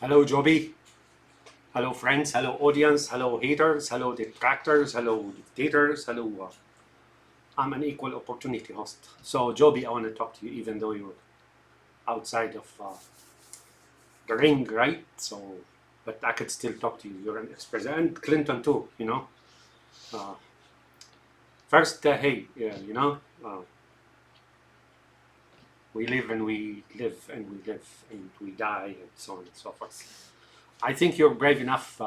Hello, JoBi. Hello, friends. Hello, audience. Hello, haters. Hello, detractors. Hello, dictators. Hello. I'm an equal opportunity host. So, JoBi, I want to talk to you, even though you're outside of the ring, right? So, but I could still talk to you. You're an ex-president, and Clinton too. Uh, First, hey, we live and we live and we live and we die and so on and so forth. I think you're brave enough.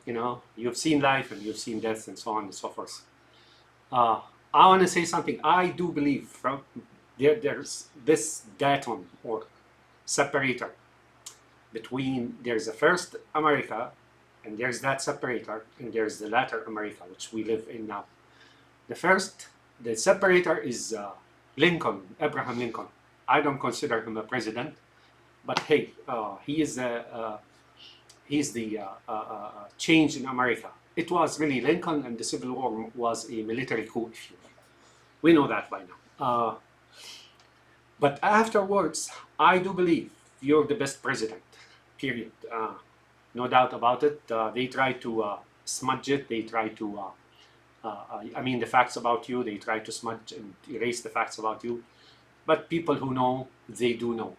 You've seen life and you've seen death and so on and so forth. Uh, I want to say something. I do believe there's this datum or separator between there's the first America and there's that separator and there's the latter America, which we live in now. The separator is Lincoln, Abraham Lincoln. I don't consider him a president, but hey, he's the change in America. It was really Lincoln, and the Civil War was a military coup, if you will. We know that by now. But afterwards, I do believe you're the best president, period. No doubt about it. They try to smudge it. They try to, the facts about you, they try to smudge and erase the facts about you. But people who know, they do know.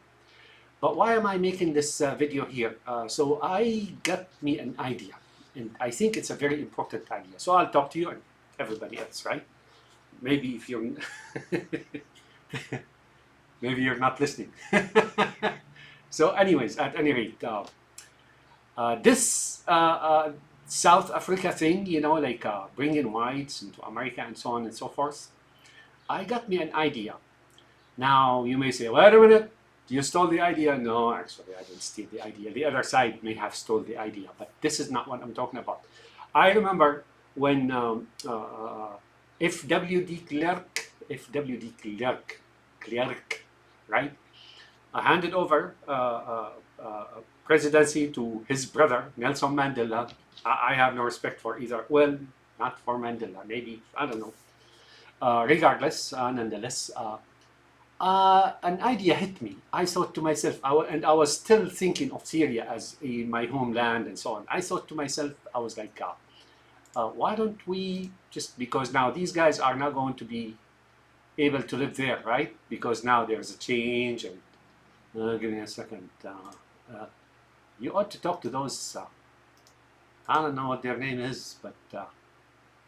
But why am I making this video here? So I got me an idea, and I think it's a very important idea. So I'll talk to you and everybody else, right? Maybe if you're, maybe you're not listening. So anyways, at any rate, this South Africa thing, like bringing whites into America and so on and so forth, I got me an idea. Now you may say, wait a minute, you stole the idea. No, actually, I didn't steal the idea. The other side may have stole the idea, but this is not what I'm talking about. I remember when F.W.D. Clerk, right, handed over presidency to his brother, Nelson Mandela. I have no respect for either. Well, not for Mandela, maybe, I don't know. Regardless, nonetheless, an idea hit me. I thought to myself, I was still thinking of Syria as my homeland and so on. I thought to myself, I was like, why don't we just, because now these guys are not going to be able to live there, right? Because now there's a change and, give me a second. You ought to talk to those, I don't know what their name is, but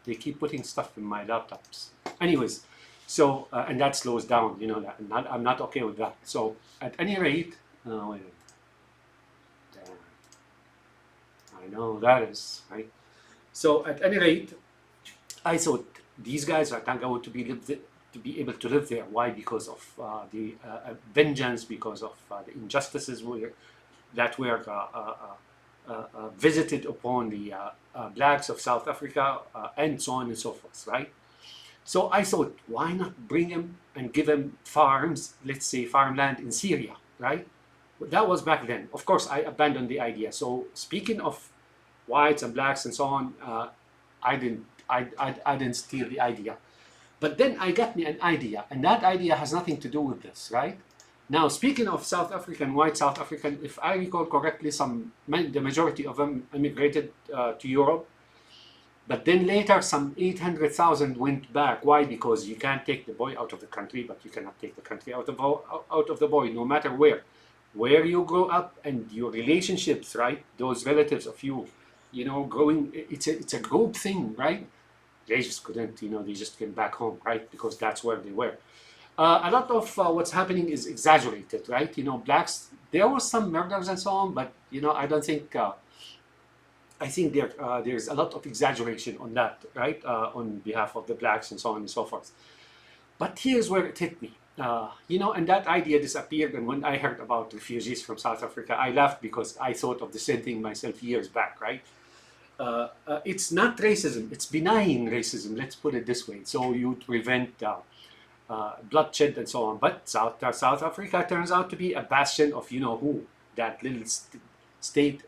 they keep putting stuff in my laptops. Anyways, so, and that slows down, that I'm not okay with that. So, at any rate, wait a minute. I know that is, right? So, at any rate, I thought these guys are not going to be able to live there. Why? Because of the vengeance, because of the injustices that were visited upon the blacks of South Africa, and so on and so forth, right? So I thought, why not bring him and give him farms, let's say farmland in Syria, right? That was back then. Of course, I abandoned the idea. So speaking of whites and blacks and so on, I didn't steal the idea. But then I got me an idea, and that idea has nothing to do with this, right? Now, speaking of South African, white South African, if I recall correctly, the majority of them immigrated to Europe. But then later, some 800,000 went back. Why? Because you can't take the boy out of the country, but you cannot take the country out of the boy, no matter where you grow up and your relationships, right? Those relatives of you, growing. It's a group thing, right? They just couldn't, they just came back home, right? Because that's where they were. A lot of what's happening is exaggerated, right? Blacks. There was some murders and so on, but I don't think. I think there's a lot of exaggeration on that, right? On behalf of the blacks and so on and so forth. But here's where it hit me. And that idea disappeared. And when I heard about refugees from South Africa, I laughed because I thought of the same thing myself years back, right? It's not racism, it's benign racism, let's put it this way. So you prevent bloodshed and so on. But South Africa turns out to be a bastion of who, that little state,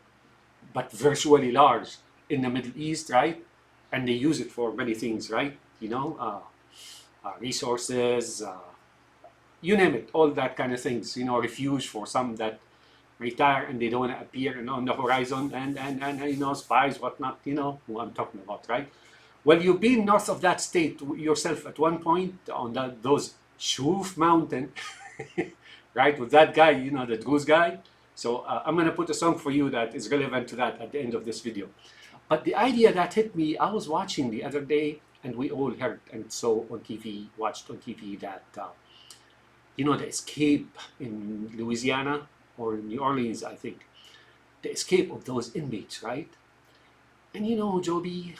but virtually large in the Middle East, right? And they use it for many things, right? Resources, you name it, all that kind of things. Refuge for some that retire and they don't want to appear on the horizon and spies, whatnot, who I'm talking about, right? Well, you've been north of that state yourself at one point on those Shuf Mountain, right? With that guy, the Druze guy. So I'm going to put a song for you that is relevant to that at the end of this video. But the idea that hit me, I was watching the other day, and we all heard and saw on TV, watched on TV that, the escape in Louisiana or New Orleans, I think, the escape of those inmates, right? And JoBi,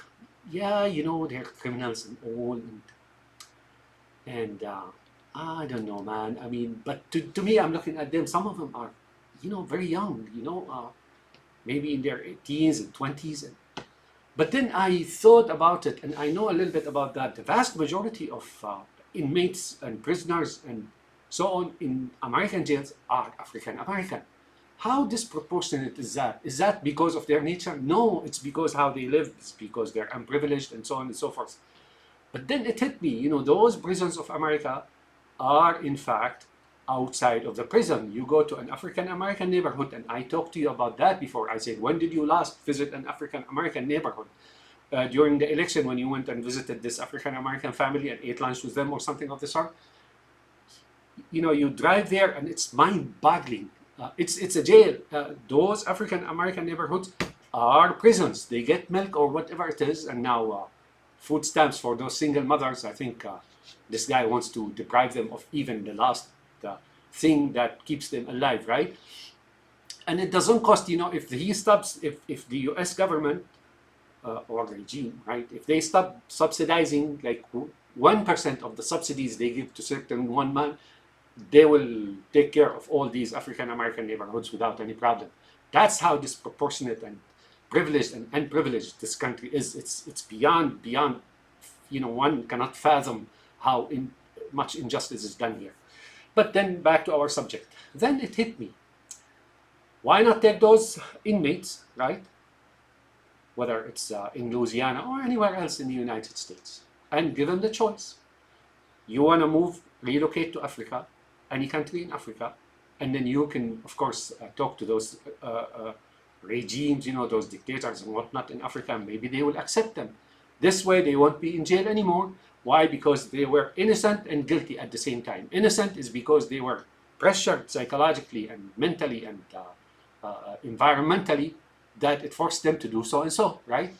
yeah, they're criminals and all, and I don't know, man. I mean, but to me, I'm looking at them. Some of them are, very young. Maybe in their teens and 20s. But then I thought about it, and I know a little bit about that. The vast majority of inmates and prisoners and so on in American jails are African American. How disproportionate is that? Is that because of their nature? No, it's because how they live. It's because they're unprivileged and so on and so forth. But then it hit me, those prisons of America are in fact outside of the prison. You go to an African American neighborhood, and I talked to you about that before. I said, when did you last visit an African American neighborhood? During the election, when you went and visited this African American family and ate lunch with them or something of the sort. You drive there and it's mind-boggling. It's a jail. Those African American neighborhoods are prisons. They get milk or whatever it is, and now food stamps for those single mothers. I think this guy wants to deprive them of even the last thing that keeps them alive, right? And it doesn't cost, if he stops, if the US government or regime, right, if they stop subsidizing like 1% of the subsidies they give to certain one man, they will take care of all these African American neighborhoods without any problem. That's how disproportionate and privileged and unprivileged this country is. It's beyond, one cannot fathom how much injustice is done here. But then back to our subject. Then it hit me. Why not take those inmates, right? Whether it's in Louisiana or anywhere else in the United States, and give them the choice. You want to relocate to Africa, any country in Africa, and then you can, of course, talk to those regimes, those dictators and whatnot in Africa. Maybe they will accept them. This way, they won't be in jail anymore. Why? Because they were innocent and guilty at the same time. Innocent is because they were pressured psychologically and mentally and environmentally that it forced them to do so and so, right?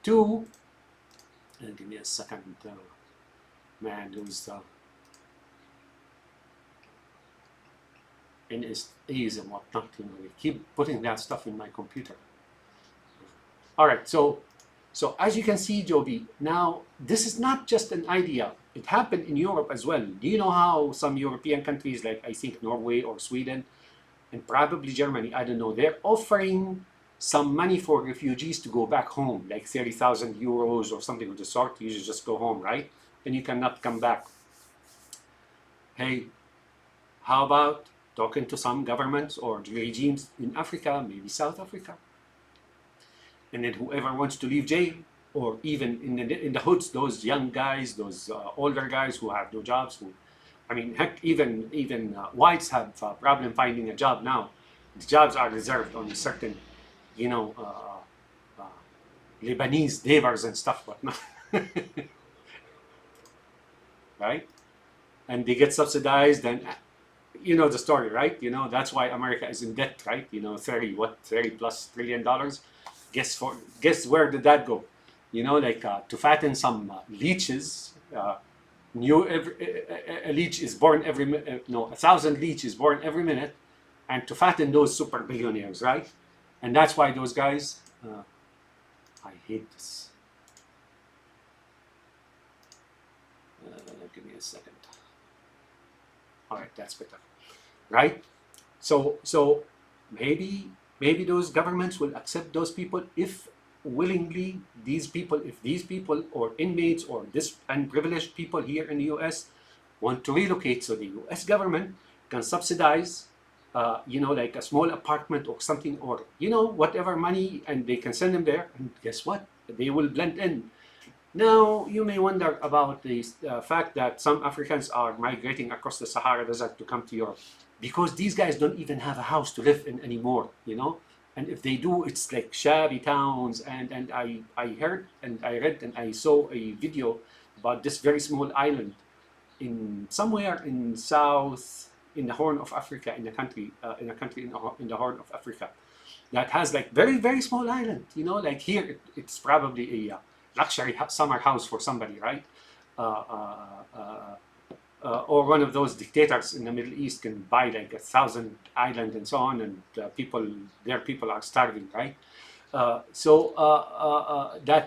Two, give me a second, man, who's in his A's and whatnot, they keep putting that stuff in my computer. All right, so as you can see, JoBi, now this is not just an idea. It happened in Europe as well. Do you know how some European countries, like I think Norway or Sweden, and probably Germany, I don't know, they're offering some money for refugees to go back home, like 30,000 euros or something of the sort. You just go home, right? And you cannot come back. Hey, how about talking to some governments or regimes in Africa, maybe South Africa? And then whoever wants to leave jail, or even in the hoods, those young guys, those older guys who have no jobs, heck, even whites have a problem finding a job now. The jobs are reserved on certain, Lebanese neighbors and stuff, whatnot. Right? And they get subsidized, and the story, right? That's why America is in debt, right? 30 plus $30 trillion. Guess where did that go? To fatten some leeches. A leech is born every minute. 1,000 leeches born every minute, and to fatten those super billionaires, right? And that's why those guys. I hate this. Give me a second. All right, that's better, right? So maybe those governments will accept those people if willingly these people or inmates or this unprivileged people here in the US want to relocate, so the US government can subsidize like a small apartment or something, or whatever money, and they can send them there, and guess what, they will blend in. Now you may wonder about the fact that some Africans are migrating across the Sahara Desert to come to Europe. because these guys don't even have a house to live in anymore, you know. And if they do, it's like shabby towns. And I heard and I read and I saw a video about this very small island in somewhere in south, in the Horn of Africa, in a country in the Horn of Africa, that has like very very small island. You know, like here it's probably a luxury summer house for somebody, right? Uh, uh, uh, or one of those dictators in the Middle East can buy like 1,000 island and so on, and their people are starving, right? That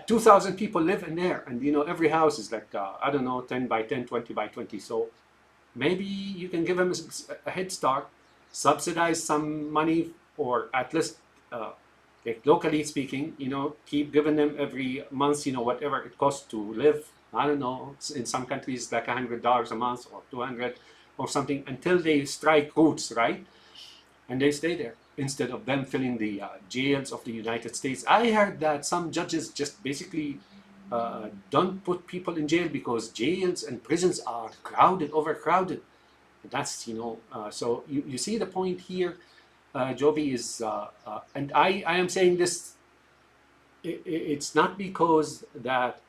2,000 people live in there, and you know every house is like I don't know, 10 by 10, 20 by 20. So maybe you can give them a head start, subsidize some money, or at least like locally speaking, you know, keep giving them every month, you know, whatever it costs to live. I don't know, in some countries like $100 a month or 200 or something, until they strike roots, right? And they stay there instead of them filling the jails of the United States. I heard that some judges just basically don't put people in jail because jails and prisons are crowded, overcrowded. That's, you know, so you see the point here, JoBi, is, and I am saying this, it's not because that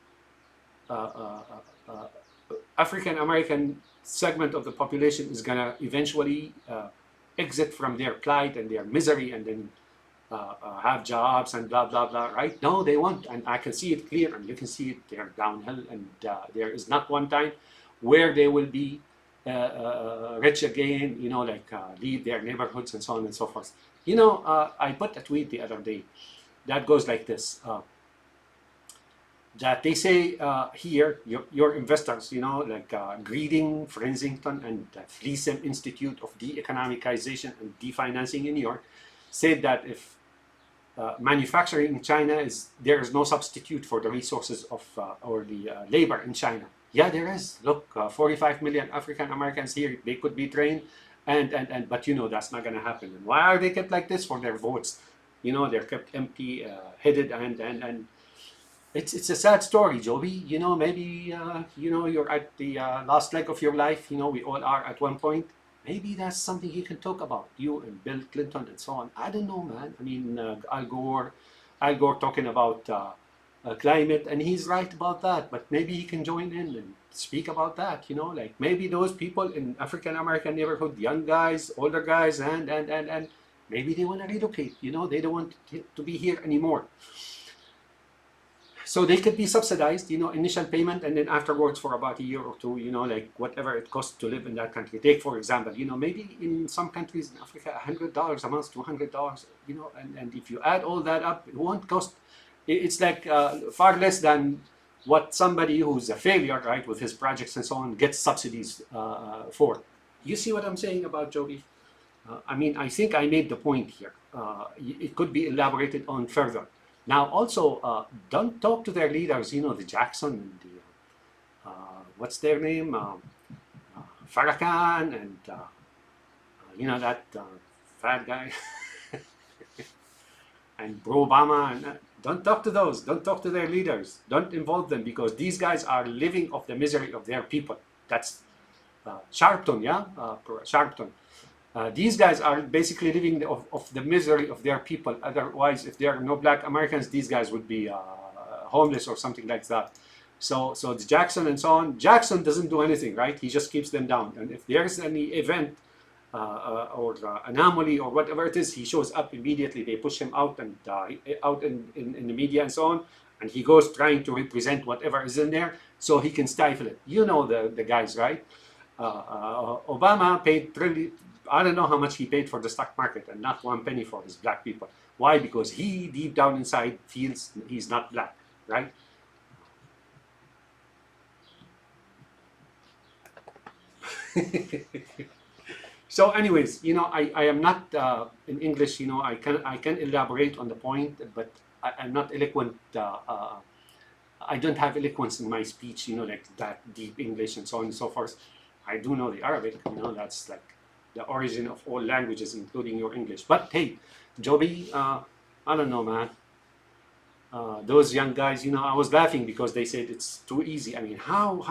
uh, uh, uh, African American segment of the population is going to eventually exit from their plight and their misery and then have jobs and blah blah blah, right? No, they won't, and I can see it clear, and you can see it. They're downhill, and there is not one time where they will be rich again. You know, like leave their neighborhoods and so on and so forth. You know, I put a tweet the other day that goes like this. That they say here, your investors, you know, like Greeding, Frensington, and Fleesem Institute of De-Economicization and Definancing in New York, said that if manufacturing in China there is no substitute for the resources of or the labor in China. Yeah, there is. Look, 45 million African Americans here, they could be trained, and but you know that's not going to happen. And why are they kept like this? For their votes, you know, they're kept empty headed, and it's a sad story, JoBi. You know, maybe you know, you're at the last leg of your life. You know, we all are at one point. Maybe that's something you can talk about, you and Bill Clinton and so on. I don't know, man. I mean, Al Gore talking about climate, and he's right about that. But maybe he can join in and speak about that. You know, like maybe those people in African American neighborhood, young guys, older guys, and maybe they want to relocate. You know, they don't want to be here anymore. So they could be subsidized, you know, initial payment, and then afterwards for about a year or two, you know, like whatever it costs to live in that country. Take, for example, you know, maybe in some countries in Africa, $100 a month, $200, you know, and if you add all that up, it won't cost, it's like far less than what somebody who's a failure, right, with his projects and so on, gets subsidies for. You see what I'm saying about JoBi? I mean, I think I made the point here. It could be elaborated on further. Now, also, don't talk to their leaders, you know, the Jackson and the, what's their name? Farrakhan and, you know, that fat guy. And Bro Obama. And, don't talk to those. Don't talk to their leaders. Don't involve them, because these guys are living off the misery of their people. That's Sharpton, yeah? Sharpton. These guys are basically living of the misery of their people. Otherwise, if there are no black Americans, these guys would be homeless or something like that. So the Jackson and so on, Jackson doesn't do anything, right? He just keeps them down. And if there's any event or anomaly or whatever it is, he shows up immediately. They push him out and out in the media and so on. And he goes trying to represent whatever is in there so he can stifle it. You know the guys, right? Obama paid I don't know how much he paid for the stock market, and not one penny for his black people. Why? Because he deep down inside feels he's not black, right? So anyways, you know, I am not in English, you know, I can elaborate on the point, but I'm not eloquent. I don't have eloquence in my speech, you know, like that deep English and so on and so forth. I do know the Arabic, you know, that's like the origin of all languages, including your English. But hey, JoBi, I don't know, man. Those young guys, you know, I was laughing because they said it's too easy. I mean, how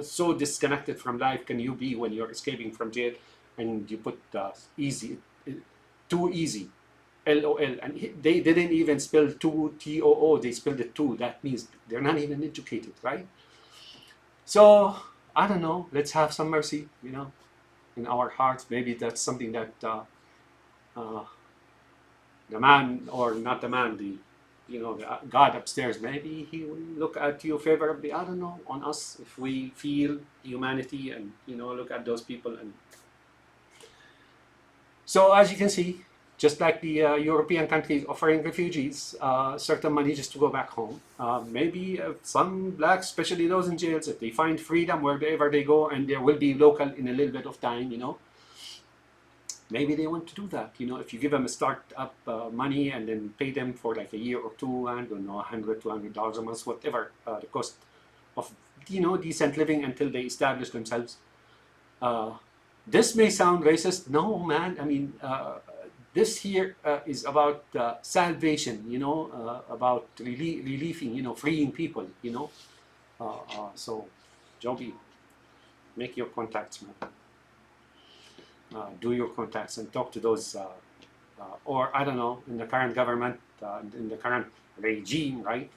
so disconnected from life can you be when you're escaping from jail, and you put easy, too easy, LOL, and they didn't even spell two TOO, they spelled it two. That means they're not even educated, right? So I don't know. Let's have some mercy, in our hearts. Maybe that's something that uh, the man, or not the man, the God upstairs, maybe he will look at you favorably. I don't know, on us, if we feel humanity and look at those people. And so, as you can see, just like the European countries offering refugees certain money just to go back home, maybe some blacks, especially those in jails, if they find freedom wherever they go, and there will be local in a little bit of time, maybe they want to do that. If you give them a start-up money and then pay them for like a year or two, I don't know, $100, $200 a month, whatever the cost of, decent living until they establish themselves. This may sound racist. No, man. I mean, this here is about salvation, about relieving, freeing people, So, JoBi, make your contacts, man. Do your contacts and talk to those, or I don't know, in the current government, in the current regime, right?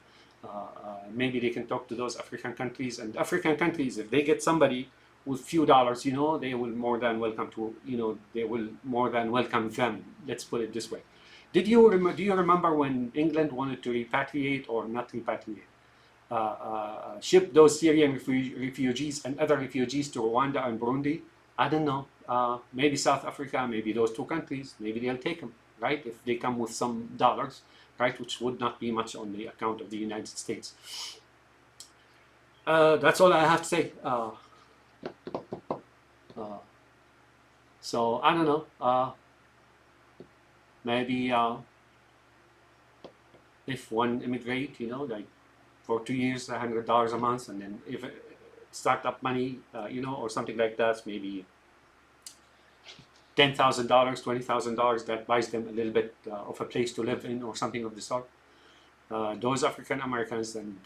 Maybe they can talk to those African countries, and African countries, if they get somebody with few dollars, they will more than welcome to, they will more than welcome them. Let's put it this way. Do you remember when England wanted to repatriate, or not repatriate, ship those Syrian refugees and other refugees to Rwanda and Burundi? I don't know. Maybe South Africa, maybe those two countries, maybe they'll take them, right? If they come with some dollars, right? Which would not be much on the account of the United States. That's all I have to say. So I don't know. Maybe if one immigrate, like for 2 years, $100 a month, and then if startup money, or something like that, maybe $10,000, $20,000, that buys them a little bit of a place to live in, or something of the sort. Those African Americans, and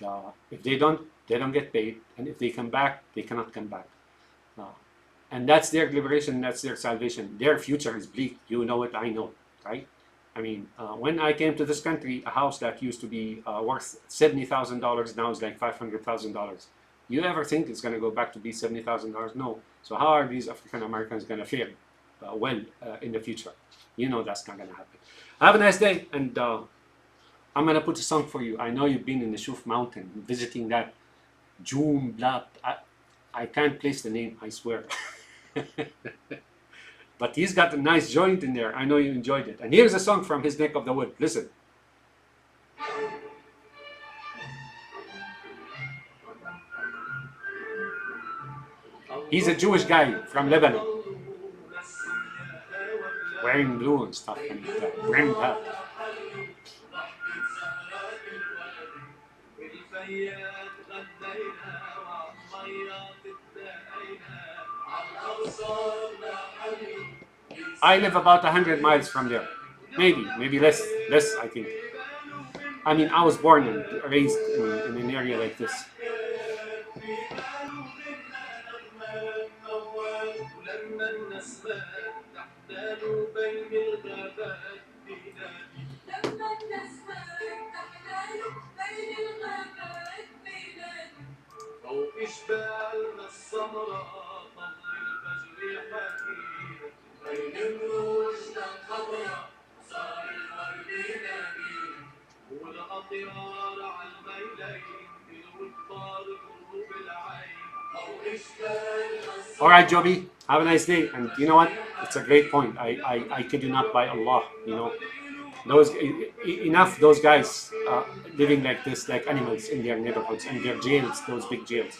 if they don't get paid, and if they come back, they cannot come back. And that's their liberation, that's their salvation. Their future is bleak. You know it, I know, right? I mean, when I came to this country, a house that used to be worth $70,000 now is like $500,000. You ever think it's going to go back to be $70,000? No. So how are these African Americans going to fare well in the future? That's not going to happen. Have a nice day, and I'm going to put a song for you. I know you've been in the Shuf Mountain, visiting that June Blatt. I can't place the name, I swear. But he's got a nice joint in there. I know you enjoyed it. And here's a song from his neck of the wood. Listen. He's a Jewish guy from Lebanon, wearing blue and stuff, and brimmed hat. I live about 100 miles from there. Maybe less, I think. I mean, I was born and raised in an area like this. All right, JoBi, have a nice day. And you know what? It's a great point. I kid you not, by Allah, those enough those guys living like this, like animals in their neighborhoods and their jails, those big jails.